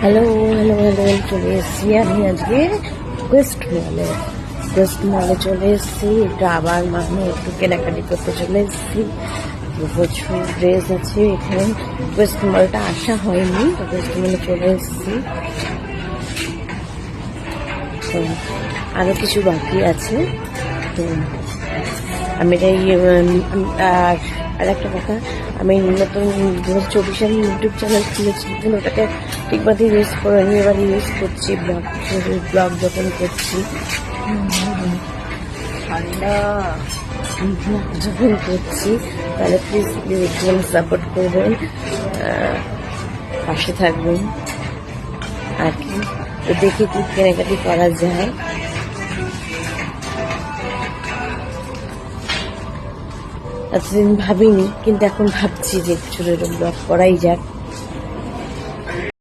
Hello hello hello চলে এসেছি আমি আজকে কোয়েস্ট মলে চলে এসেছি। একটু আবার মানে একটু কেনাকাটি করতে চলে এসেছি। প্রচুর ড্রেস আছে এখানে। কোয়েস্ট মলটা আসা হয়নি, কোয়েস্ট মলে চলে এসেছি। তো আরও কিছু বাকি আছে। তো আমি এটাই আর একটা কথা, আমি নতুন 2024 সালে ইউটিউব চ্যানেল খুলেছি, কিন্তু ওটাকে ঠিকমতো ইউজ করে নি। এবার ইউজ করছি, ব্লগ যখন করছি, যখন করছি, তাহলে প্লিজ একটু সাপোর্ট করবেন, পাশে থাকবেন আর কি। তো দেখি কি কেনাকাটি করা যায়। এতদিন ভাবিনি, কিন্তু এখন ভাবছি যে ছোট ছোট ব্লগ করাই যাক।